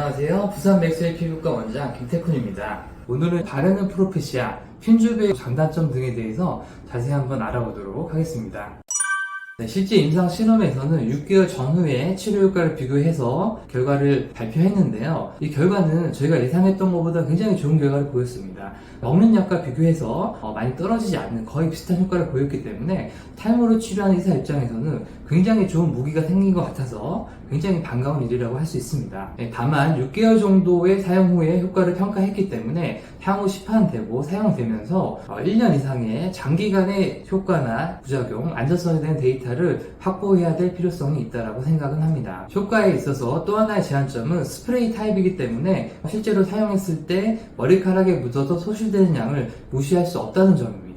안녕하세요. 부산 맥스웰 피부과 원장 김태훈입니다. 오늘은 바르는 프로페시아, 핀주베의 장단점 등에 대해서 자세히 한번 알아보도록 하겠습니다. 실제 임상 실험에서는 6개월 전후의 치료 효과를 비교해서 결과를 발표했는데요. 이 결과는 저희가 예상했던 것보다 굉장히 좋은 결과를 보였습니다. 먹는 약과 비교해서 많이 떨어지지 않는 거의 비슷한 효과를 보였기 때문에 탈모를 치료하는 의사 입장에서는 굉장히 좋은 무기가 생긴 것 같아서 굉장히 반가운 일이라고 할 수 있습니다. 다만 6개월 정도의 사용 후에 효과를 평가했기 때문에 향후 시판되고 사용되면서 1년 이상의 장기간의 효과나 부작용, 안전성에 대한 데이터를 확보해야 될 필요성이 있다고 생각은 합니다. 효과에 있어서 또 하나의 제한점은 스프레이 타입이기 때문에 실제로 사용했을 때 머리카락에 묻어서 소실되는 양을 무시할 수 없다는 점입니다.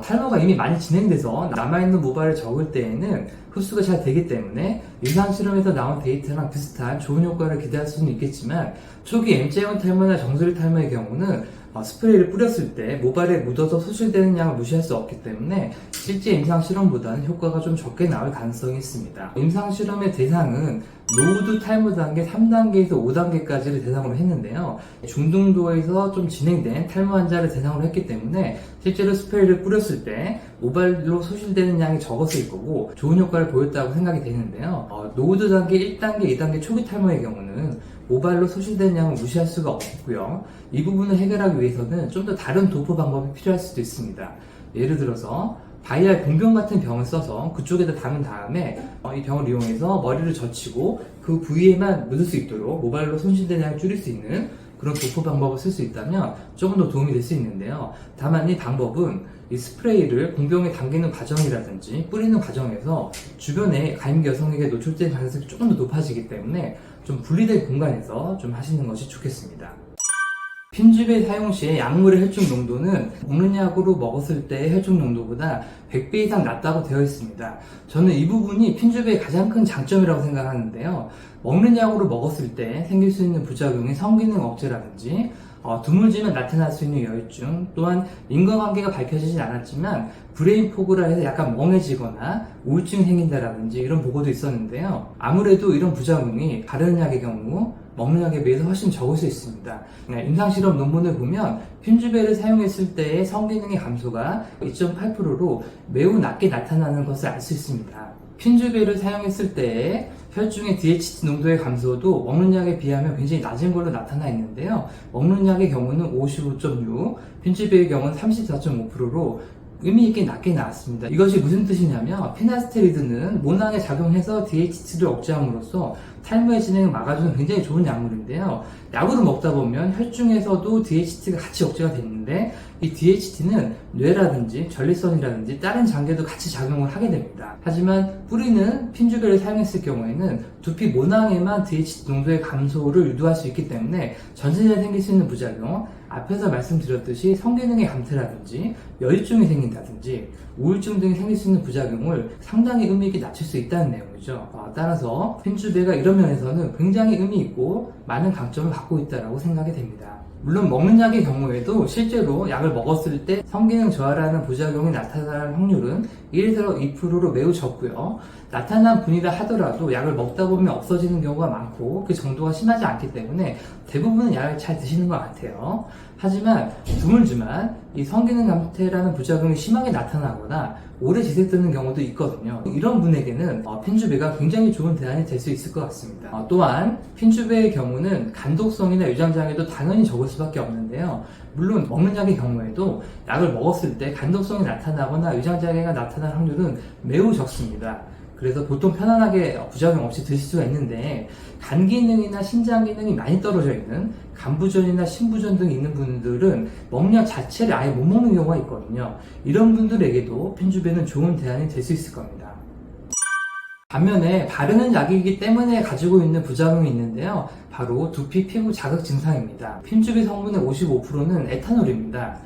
탈모가 이미 많이 진행돼서 남아있는 모발을 적을 때에는 흡수가 잘 되기 때문에 임상 실험에서 나온 데이터랑 비슷한 좋은 효과를 기대할 수는 있겠지만 초기 M자형 탈모나 정수리 탈모의 경우는 스프레이를 뿌렸을 때 모발에 묻어서 소실되는 양을 무시할 수 없기 때문에 실제 임상 실험보다는 효과가 좀 적게 나올 가능성이 있습니다. 임상 실험의 대상은 노후드 탈모 단계 3단계에서 5단계까지를 대상으로 했는데요. 중등도에서 좀 진행된 탈모 환자를 대상으로 했기 때문에 실제로 스프레이를 뿌렸을 때 모발로 소실되는 양이 적었을 거고 좋은 효과를 보였다고 생각이 되는데요. 노후드 단계 1단계, 2단계 초기 탈모의 경우는 모발로 소실되는 양을 무시할 수가 없고요. 이 부분을 해결하기 위해서는 좀 더 다른 도포 방법이 필요할 수도 있습니다. 예를 들어서 바이알 공병 같은 병을 써서 그쪽에다 담은 다음에 이 병을 이용해서 머리를 젖히고 그 부위에만 묻을 수 있도록 모발로 손실되는 양을 줄일 수 있는 그런 도포 방법을 쓸 수 있다면 조금 더 도움이 될 수 있는데요. 다만 이 방법은 이 스프레이를 공병에 담기는 과정이라든지 뿌리는 과정에서 주변에 가임기 여성에게 노출될 가능성이 조금 더 높아지기 때문에 좀 분리된 공간에서 좀 하시는 것이 좋겠습니다. 핀주베 사용 시에 약물의 혈중 농도는 먹는 약으로 먹었을 때의 혈중 농도보다 100배 이상 낮다고 되어 있습니다. 저는 이 부분이 핀주베의 가장 큰 장점이라고 생각하는데요. 먹는 약으로 먹었을 때 생길 수 있는 부작용이 성기능 억제라든지 드물지만 나타날 수 있는 여유증, 또한 인과관계가 밝혀지진 않았지만 브레인 포그라 해서 약간 멍해지거나 우울증이 생긴다라든지 이런 보고도 있었는데요. 아무래도 이런 부작용이 바르는 약의 경우 먹는 약에 비해서 훨씬 적을 수 있습니다. 임상실험 논문을 보면 핀주베를 사용했을 때의 성기능의 감소가 2.8%로 매우 낮게 나타나는 것을 알 수 있습니다. 핀주베를 사용했을 때의 혈중의 DHT 농도의 감소도 먹는 약에 비하면 굉장히 낮은 걸로 나타나 있는데요. 먹는 약의 경우는 55.6, 핀주베의 경우는 34.5%로 의미 있게 낮게 나왔습니다. 이것이 무슨 뜻이냐면 피나스테리드는 모낭에 작용해서 DHT를 억제함으로써 탈모의 진행을 막아주는 굉장히 좋은 약물인데요. 약으로 먹다 보면 혈중에서도 DHT가 같이 억제가 되는데 이 DHT는 뇌라든지 전립선이라든지 다른 장기에도 같이 작용을 하게 됩니다. 하지만 뿌리는 핀주베를 사용했을 경우에는 두피 모낭에만 DHT 농도의 감소를 유도할 수 있기 때문에 전신에 생길 수 있는 부작용, 앞에서 말씀드렸듯이 성기능의 감퇴라든지 여유증이 생긴다든지 우울증 등이 생길 수 있는 부작용을 상당히 의미 있게 낮출 수 있다는 내용이죠. 따라서 핀주베가 이런 면에서는 굉장히 의미 있고 많은 강점을 갖고 있다고 생각이 됩니다. 물론 먹는 약의 경우에도 실제로 약을 먹었을 때 성기능 저하라는 부작용이 나타날 확률은 1에서 2%로 매우 적고요. 나타난 분이라 하더라도 약을 먹다 보면 없어지는 경우가 많고 그 정도가 심하지 않기 때문에 대부분은 약을 잘 드시는 것 같아요. 하지만 드물지만 이 성기능 감퇴라는 부작용이 심하게 나타나거나 오래 지속되는 경우도 있거든요. 이런 분에게는 핀주베가 굉장히 좋은 대안이 될 수 있을 것 같습니다. 또한 핀주베의 경우는 간독성이나 유장장애도 당연히 적을 수밖에 없는데요. 물론 먹는 약의 경우에도 약을 먹었을 때 간독성이 나타나거나 유장장애가 나타날 확률은 매우 적습니다. 그래서 보통 편안하게 부작용 없이 드실 수가 있는데 간 기능이나 신장 기능이 많이 떨어져 있는 간부전이나 신부전 등이 있는 분들은 먹는 약 자체를 아예 못 먹는 경우가 있거든요. 이런 분들에게도 핀주베는 좋은 대안이 될 수 있을 겁니다. 반면에 바르는 약이기 때문에 가지고 있는 부작용이 있는데요. 바로 두피 피부 자극 증상입니다. 핀주베 성분의 55%는 에탄올입니다.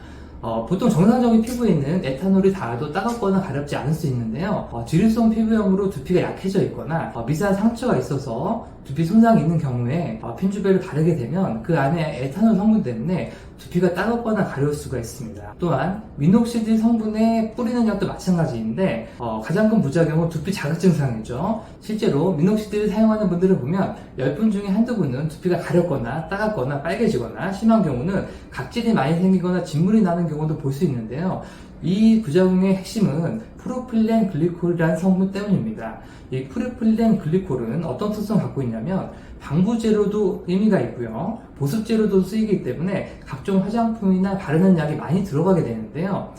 보통 정상적인 피부에는 에탄올이 닿아도 따갑거나 가렵지 않을 수 있는데요. 지류성 피부염으로 두피가 약해져 있거나 미세한 상처가 있어서 두피 손상이 있는 경우에 핀주베를 바르게 되면 그 안에 에탄올 성분 때문에 두피가 따갑거나 가려울 수가 있습니다. 또한 미녹시딜 성분에 뿌리는 약도 마찬가지인데 가장 큰 부작용은 두피 자극 증상이죠. 실제로 미녹시딜을 사용하는 분들을 보면 10분 중에 한두 분은 두피가 가렵거나 따갑거나 빨개지거나 심한 경우는 각질이 많이 생기거나 진물이 나는 경우도 볼 수 있는데요. 이 부작용의 핵심은 프로필렌 글리콜이라는 성분 때문입니다. 이 프로필렌 글리콜은 어떤 특성을 갖고 있냐면 방부제로도 의미가 있고요. 보습제로도 쓰이기 때문에 각종 화장품이나 바르는 약이 많이 들어가게 되는데요.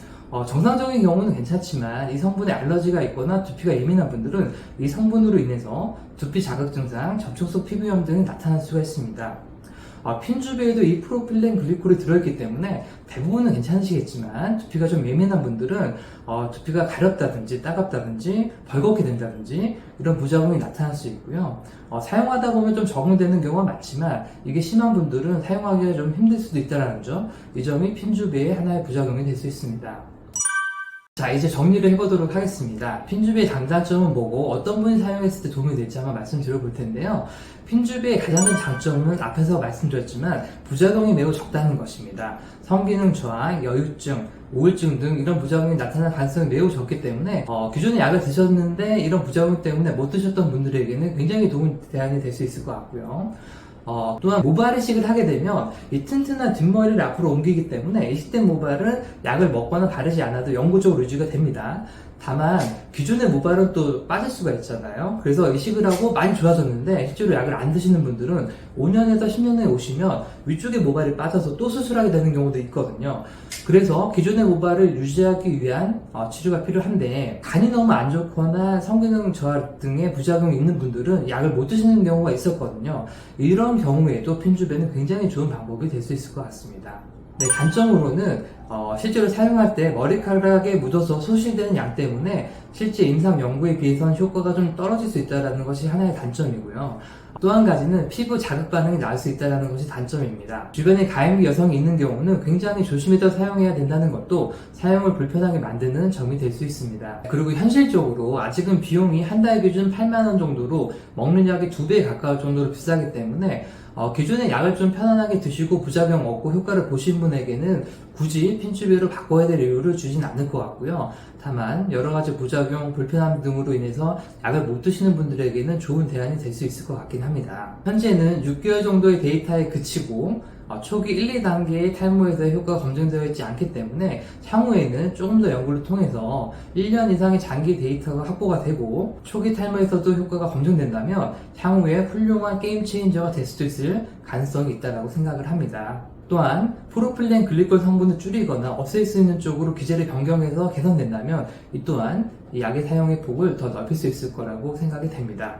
정상적인 경우는 괜찮지만 이 성분에 알러지가 있거나 두피가 예민한 분들은 이 성분으로 인해서 두피 자극 증상, 접촉 속 피부염 등이 나타날 수가 있습니다. 핀주베에도 이 프로필렌 글리콜이 들어있기 때문에 대부분은 괜찮으시겠지만 두피가 좀 예민한 분들은 두피가 가렵다든지 따갑다든지 벌겋게 된다든지 이런 부작용이 나타날 수 있고요. 사용하다 보면 좀 적응되는 경우가 많지만 이게 심한 분들은 사용하기가 좀 힘들 수도 있다는 점, 이 점이 핀주베의 하나의 부작용이 될 수 있습니다. 자, 이제 정리를 해보도록 하겠습니다. 핀주베의 장단점은 뭐고 어떤 분이 사용했을 때 도움이 될지 한번 말씀드려 볼 텐데요. 핀주베의 가장 큰 장점은 앞에서 말씀드렸지만 부작용이 매우 적다는 것입니다. 성기능 저하, 여유증, 우울증 등 이런 부작용이 나타날 가능성이 매우 적기 때문에 기존에 약을 드셨는데 이런 부작용 때문에 못 드셨던 분들에게는 굉장히 도움 대안이 될 수 있을 것 같고요. 또한 모발 이식을 하게 되면 이 튼튼한 뒷머리를 앞으로 옮기기 때문에 이식된 모발은 약을 먹거나 바르지 않아도 영구적으로 유지가 됩니다. 다만 기존의 모발은 또 빠질 수가 있잖아요. 그래서 이식을 하고 많이 좋아졌는데 실제로 약을 안 드시는 분들은 5년에서 10년에 오시면 위쪽의 모발이 빠져서 또 수술하게 되는 경우도 있거든요. 그래서 기존의 모발을 유지하기 위한 치료가 필요한데 간이 너무 안 좋거나 성기능 저하 등의 부작용이 있는 분들은 약을 못 드시는 경우가 있었거든요. 이런 경우에도 핀주베는 굉장히 좋은 방법이 될 수 있을 것 같습니다. 네, 단점으로는 실제로 사용할 때 머리카락에 묻어서 소실되는 양 때문에 실제 임상 연구에 비해서는 효과가 좀 떨어질 수 있다는 것이 하나의 단점이고요. 또 한 가지는 피부 자극 반응이 나올 수 있다는 것이 단점입니다. 주변에 가임기 여성이 있는 경우는 굉장히 조심해서 사용해야 된다는 것도 사용을 불편하게 만드는 점이 될 수 있습니다. 그리고 현실적으로 아직은 비용이 한 달 기준 8만원 정도로 먹는 약이 2배에 가까울 정도로 비싸기 때문에 기존의 약을 좀 편안하게 드시고 부작용 없고 효과를 보신 분에게는 굳이 핀주베로 바꿔야 될 이유를 주진 않을 것 같고요. 다만 여러가지 부작용, 불편함 등으로 인해서 약을 못 드시는 분들에게는 좋은 대안이 될 수 있을 것 같긴 합니다. 현재는 6개월 정도의 데이터에 그치고 초기 1, 2단계의 탈모에서의 효과가 검증되어 있지 않기 때문에 향후에는 조금 더 연구를 통해서 1년 이상의 장기 데이터가 확보가 되고 초기 탈모에서도 효과가 검증된다면 향후에 훌륭한 게임 체인저가 될 수도 있을 가능성이 있다고 생각을 합니다. 또한 프로필렌 글리콜 성분을 줄이거나 없앨 수 있는 쪽으로 기제를 변경해서 개선된다면 이 또한 이 약의 사용의 폭을 더 넓힐 수 있을 거라고 생각이 됩니다.